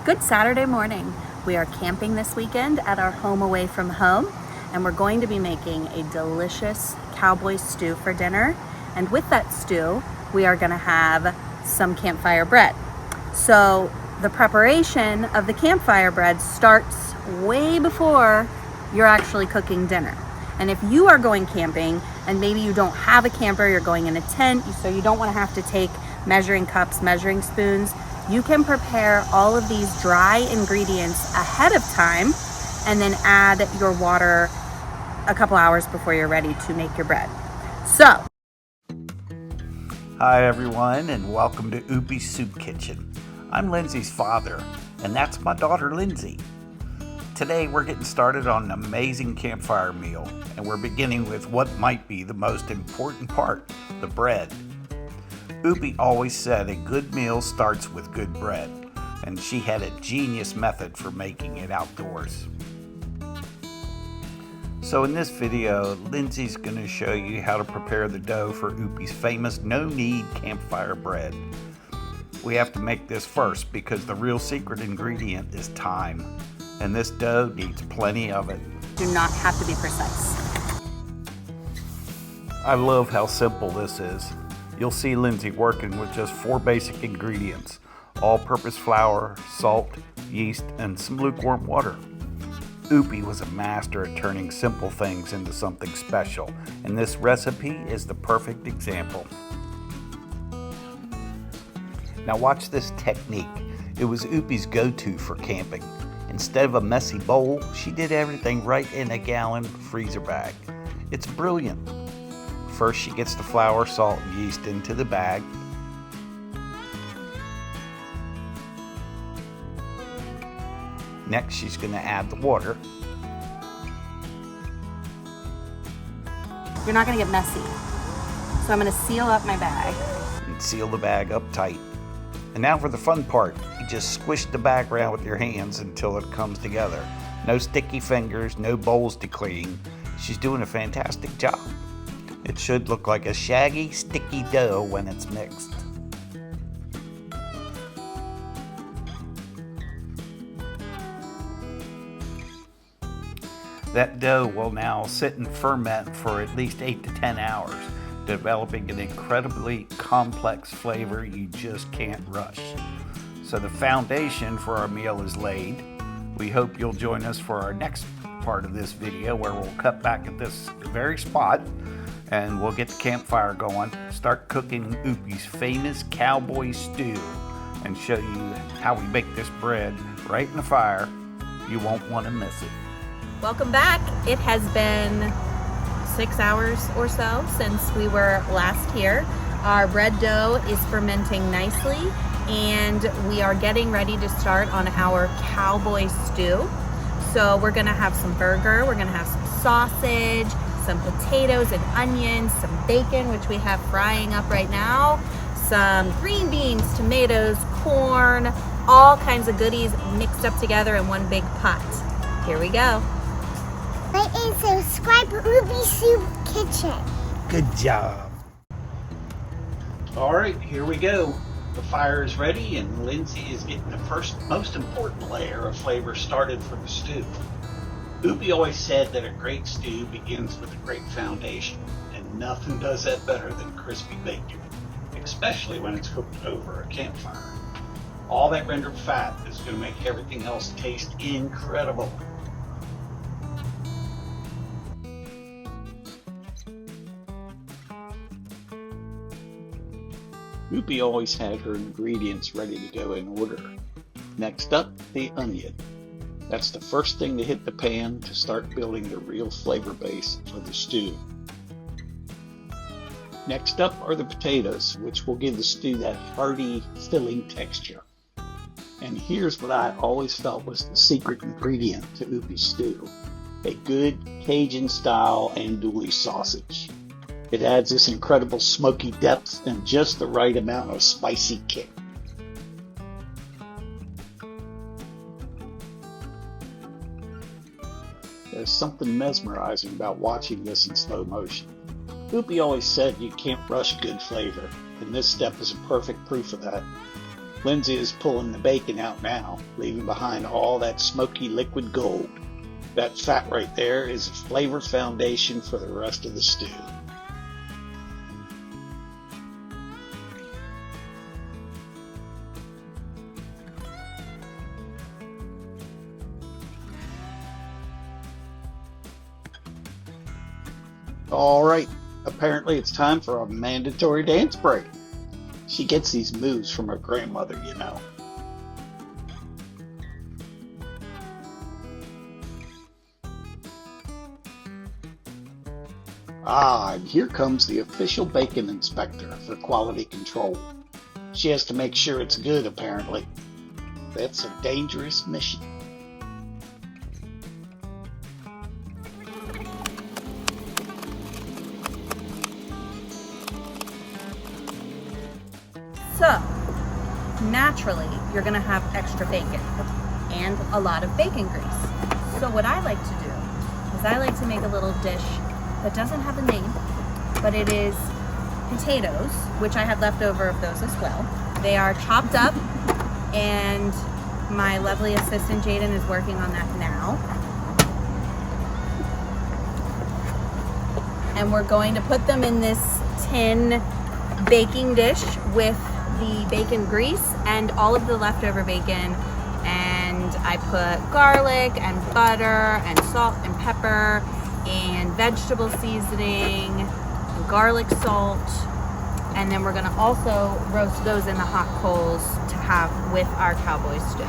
Good Saturday morning. We are camping this weekend at our home away from home, and we're going to be making a delicious cowboy stew for dinner. And with that stew, we are gonna have some campfire bread. So the preparation of the campfire bread starts way before you're actually cooking dinner. And if you are going camping and maybe you don't have a camper, you're going in a tent, so you don't wanna have to take measuring cups, measuring spoons, you can prepare all of these dry ingredients ahead of time and then add your water a couple hours before you're ready to make your bread. So. Hi everyone, and welcome to Oopy Soup Kitchen. I'm Lindsay's father, and that's my daughter Lindsay. Today we're getting started on an amazing campfire meal, and we're beginning with what might be the most important part, the bread. Oopy always said a good meal starts with good bread, and she had a genius method for making it outdoors. So in this video, Lindsay's going to show you how to prepare the dough for Oopy's famous no-knead campfire bread. We have to make this first because the real secret ingredient is thyme, and this dough needs plenty of it. Do not have to be precise. I love how simple this is. You'll see Lindsay working with just 4 basic ingredients: all-purpose flour, salt, yeast, and some lukewarm water. Oopy was a master at turning simple things into something special, and this recipe is the perfect example. Now watch this technique. It was Oopy's go-to for camping. Instead of a messy bowl, she did everything right in a gallon freezer bag. It's brilliant. First, she gets the flour, salt, and yeast into the bag. Next, she's going to add the water. You're not going to get messy. So I'm going to seal up my bag. And seal the bag up tight. And now for the fun part. You just squish the bag around with your hands until it comes together. No sticky fingers, no bowls to clean. She's doing a fantastic job. It should look like a shaggy, sticky dough when it's mixed. That dough will now sit and ferment for at least 8 to 10 hours, developing an incredibly complex flavor you just can't rush. So the foundation for our meal is laid. We hope you'll join us for our next part of this video, where we'll cut back at this very spot and we'll get the campfire going, start cooking Oopy's famous cowboy stew, and show you how we make this bread right in the fire. You won't want to miss it. Welcome back. It has been 6 hours or so since we were last here. Our bread dough is fermenting nicely, and we are getting ready to start on our cowboy stew. So we're gonna have some burger, we're gonna have some sausage, some potatoes and onions, some bacon, which we have frying up right now, some green beans, tomatoes, corn, all kinds of goodies mixed up together in one big pot. Here we go. Like and subscribe to Oopy Soup Kitchen. Good job. All right, here we go. The fire is ready, and Lindsay is getting the first, most important layer of flavor started for the stew. Oopy always said that a great stew begins with a great foundation, and nothing does that better than crispy bacon, especially when it's cooked over a campfire. All that rendered fat is going to make everything else taste incredible. Oopy always had her ingredients ready to go in order. Next up, the onion. That's the first thing to hit the pan to start building the real flavor base for the stew. Next up are the potatoes, which will give the stew that hearty, filling texture. And here's what I always felt was the secret ingredient to Oopy's stew: a good Cajun-style andouille sausage. It adds this incredible smoky depth and just the right amount of spicy kick. There's something mesmerizing about watching this in slow motion. Oopy always said you can't rush good flavor, and this step is a perfect proof of that. Lindsay is pulling the bacon out now, leaving behind all that smoky liquid gold. That fat right there is a flavor foundation for the rest of the stew. Alright, apparently it's time for a mandatory dance break. She gets these moves from her grandmother, you know. Ah, and here comes the official bacon inspector for quality control. She has to make sure it's good, apparently. That's a dangerous mission. So, naturally, you're gonna have extra bacon and a lot of bacon grease. So what I like to do is I like to make a little dish that doesn't have a name, but it is potatoes, which I had left over of those as well. They are chopped up, and my lovely assistant Jaden is working on that now. And we're going to put them in this tin baking dish with the bacon grease and all of the leftover bacon, and I put garlic and butter and salt and pepper and vegetable seasoning and garlic salt, and then we're going to also roast those in the hot coals to have with our Cowboy Stew.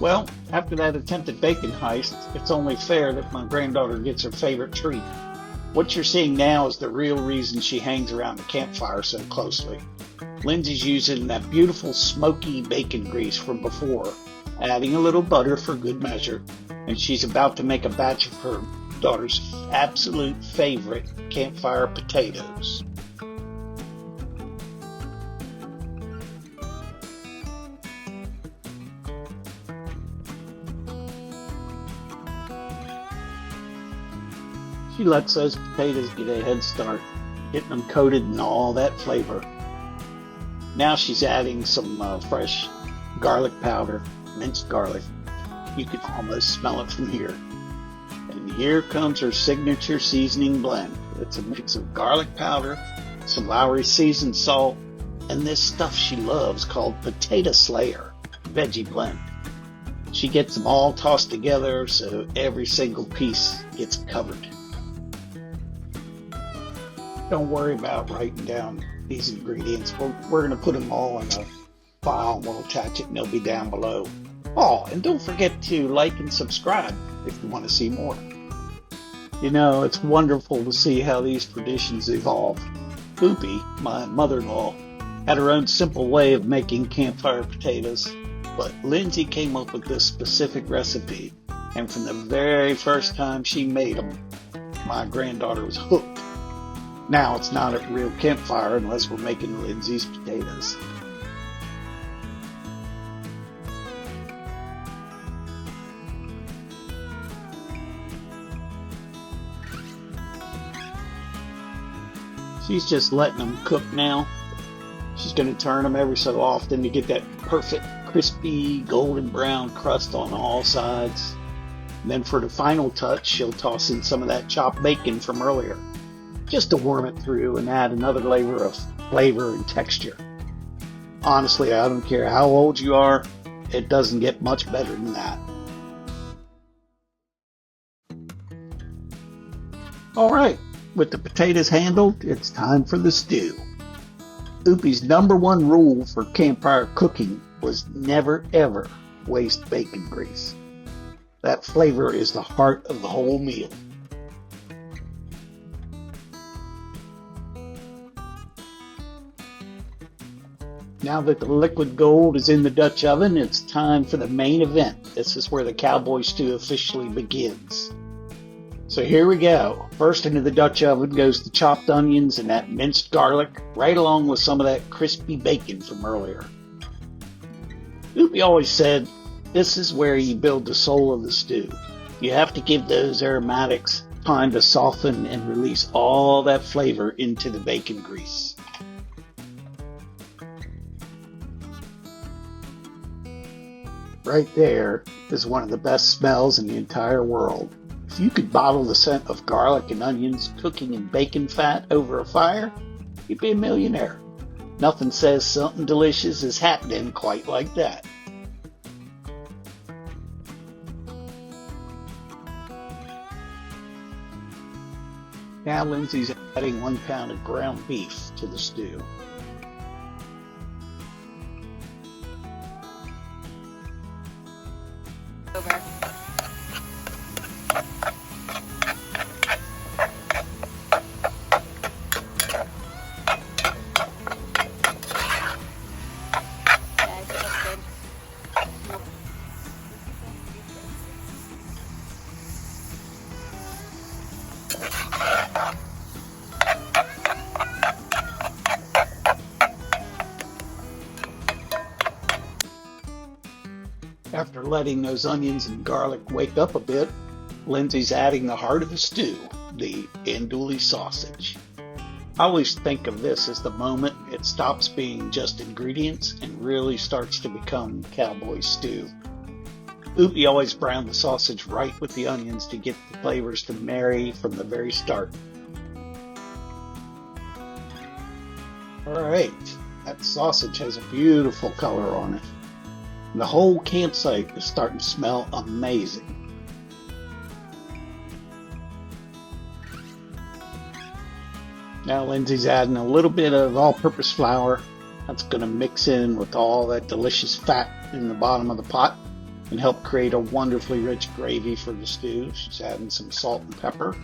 Well, after that attempted bacon heist, it's only fair that my granddaughter gets her favorite treat. What you're seeing now is the real reason she hangs around the campfire so closely. Lindsay's using that beautiful smoky bacon grease from before, adding a little butter for good measure, and she's about to make a batch of her daughter's absolute favorite campfire potatoes. She lets those potatoes get a head start, getting them coated in all that flavor. Now she's adding some fresh garlic powder, minced garlic. You can almost smell it from here. And here comes her signature seasoning blend. It's a mix of garlic powder, some Lowry seasoned salt, and this stuff she loves called Potato Slayer veggie blend. She gets them all tossed together so every single piece gets covered. Don't worry about writing down these ingredients. We're going to put them all in a file and we'll attach it and they'll be down below. Oh, and don't forget to like and subscribe if you want to see more. You know, it's wonderful to see how these traditions evolve. Oopy, my mother-in-law, had her own simple way of making campfire potatoes, but Lindsay came up with this specific recipe, and from the very first time she made them, my granddaughter was hooked. Now it's not a real campfire unless we're making Lindsay's potatoes. She's just letting them cook now. She's going to turn them every so often to get that perfect crispy golden brown crust on all sides. And then for the final touch, she'll toss in some of that chopped bacon from earlier, just to warm it through and add another layer of flavor and texture. Honestly, I don't care how old you are, it doesn't get much better than that. Alright, with the potatoes handled, it's time for the stew. Oopy's #1 rule for campfire cooking was never ever waste bacon grease. That flavor is the heart of the whole meal. Now that the liquid gold is in the Dutch oven, it's time for the main event. This is where the Cowboy Stew officially begins. So here we go. First into the Dutch oven goes the chopped onions and that minced garlic, right along with some of that crispy bacon from earlier. Oopy always said, this is where you build the soul of the stew. You have to give those aromatics time to soften and release all that flavor into the bacon grease. Right there is one of the best smells in the entire world. If you could bottle the scent of garlic and onions cooking in bacon fat over a fire, you'd be a millionaire. Nothing says something delicious is happening quite like that. Now Lindsay's adding 1 pound of ground beef to the stew. Over. After letting those onions and garlic wake up a bit, Lindsay's adding the heart of the stew, the andouille sausage. I always think of this as the moment it stops being just ingredients and really starts to become Cowboy Stew. Oopy always browned the sausage right with the onions to get the flavors to marry from the very start. Alright, that sausage has a beautiful color on it. The whole campsite is starting to smell amazing. Now Lindsay's adding a little bit of all-purpose flour. That's going to mix in with all that delicious fat in the bottom of the pot and help create a wonderfully rich gravy for the stew. She's adding some salt and pepper.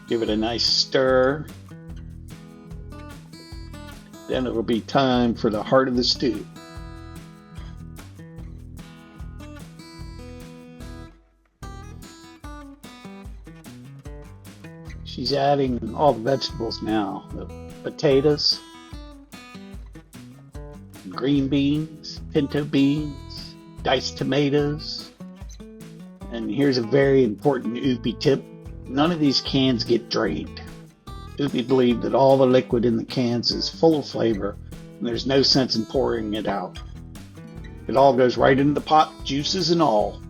Give it a nice stir. Then it'll be time for the heart of the stew. She's adding all the vegetables now. The potatoes, green beans, pinto beans, diced tomatoes. And here's a very important Oopy tip. None of these cans get drained. Oopy believed that all the liquid in the cans is full of flavor, and there's no sense in pouring it out. It all goes right into the pot, juices and all.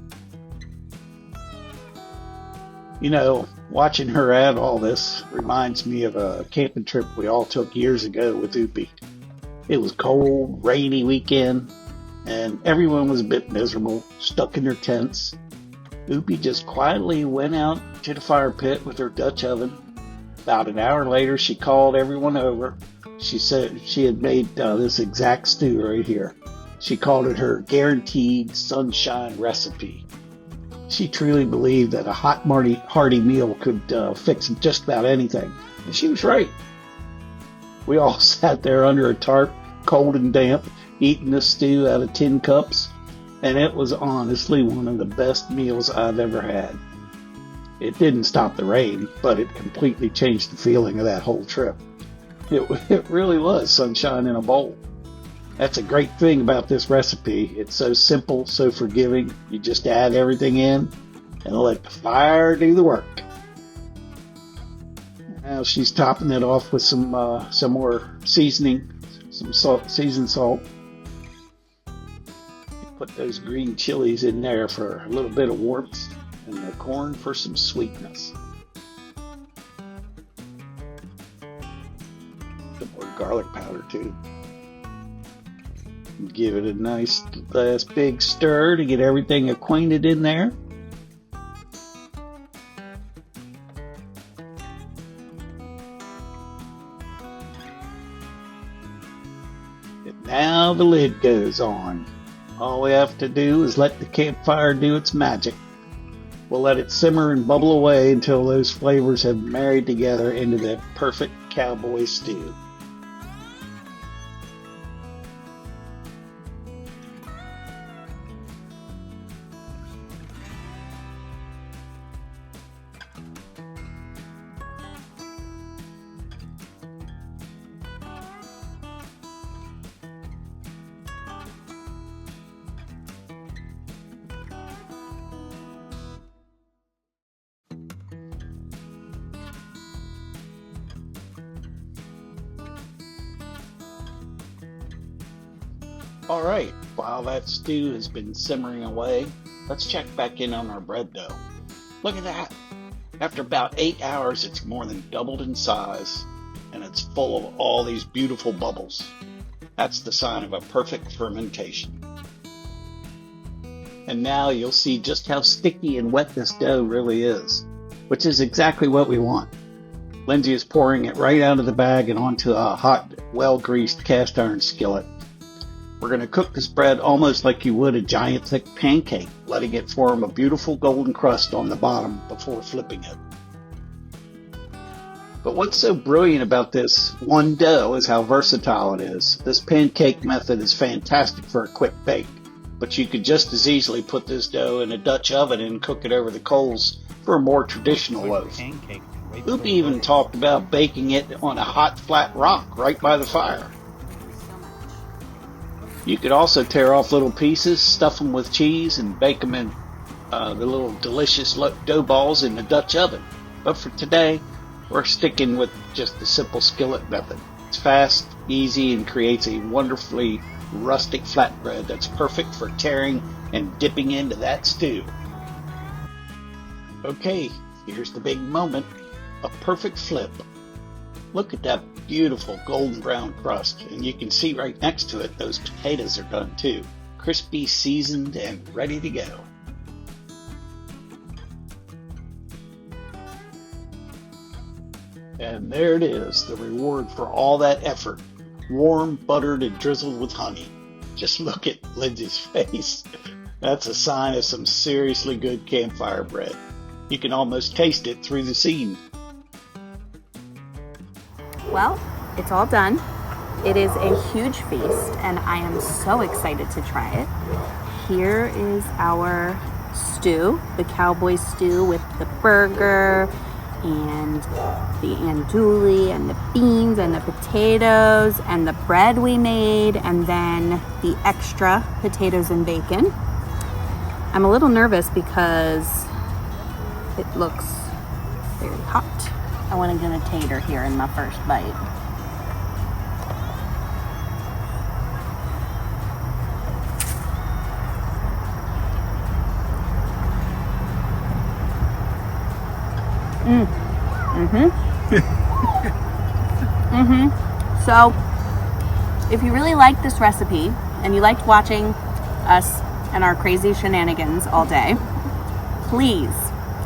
You know, watching her add all this reminds me of a camping trip we all took years ago with Oopy. It was cold, rainy weekend, and everyone was a bit miserable, stuck in their tents. Oopy just quietly went out to the fire pit with her Dutch oven. About an hour later, she called everyone over. She said she had made this exact stew right here. She called it her guaranteed sunshine recipe. She truly believed that a hot, hearty meal could fix just about anything. And she was right. We all sat there under a tarp, cold and damp, eating this stew out of tin cups. And it was honestly one of the best meals I've ever had. It didn't stop the rain, but it completely changed the feeling of that whole trip. It really was sunshine in a bowl. That's a great thing about this recipe. It's so simple, so forgiving. You just add everything in and let the fire do the work. Now she's topping it off with some more seasoning, some seasoned salt. Put those green chilies in there for a little bit of warmth and the corn for some sweetness. Some more garlic powder too. Give it a nice last big stir to get everything acquainted in there. And now the lid goes on. All we have to do is let the campfire do its magic. We'll let it simmer and bubble away until those flavors have married together into the perfect cowboy stew. All right, while that stew has been simmering away, let's check back in on our bread dough. Look at that. After about 8 hours, it's more than doubled in size, and it's full of all these beautiful bubbles. That's the sign of a perfect fermentation. And now you'll see just how sticky and wet this dough really is, which is exactly what we want. Lindsay is pouring it right out of the bag and onto a hot, well-greased cast iron skillet. We're going to cook this bread almost like you would a giant thick pancake, letting it form a beautiful golden crust on the bottom before flipping it. But what's so brilliant about this one dough is how versatile it is. This pancake method is fantastic for a quick bake, but you could just as easily put this dough in a Dutch oven and cook it over the coals for a more traditional loaf. Oopy even talked about baking it on a hot flat rock right by the fire. You could also tear off little pieces, stuff them with cheese, and bake them in the little delicious dough balls in the Dutch oven. But for today, we're sticking with just the simple skillet method. It's fast, easy, and creates a wonderfully rustic flatbread that's perfect for tearing and dipping into that stew. Okay, here's the big moment. A perfect flip. Look at that beautiful golden brown crust, and you can see right next to it those potatoes are done too. Crispy, seasoned, and ready to go. And there it is, the reward for all that effort. Warm, buttered, and drizzled with honey. Just look at Lindsay's face. That's a sign of some seriously good campfire bread. You can almost taste it through the seam. Well, it's all done. It is a huge feast, and I am so excited to try it. Here is our stew, the cowboy stew with the burger and the andouille and the beans and the potatoes and the bread we made, and then the extra potatoes and bacon. I'm a little nervous because it looks very hot. I want to get a tater here in my first bite. So, if you really liked this recipe and you liked watching us and our crazy shenanigans all day, please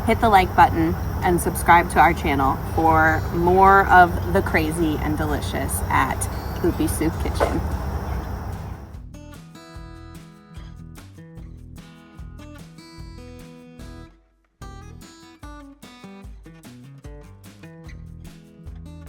hit the like button and subscribe to our channel for more of the crazy and delicious at Oopy Soup Kitchen.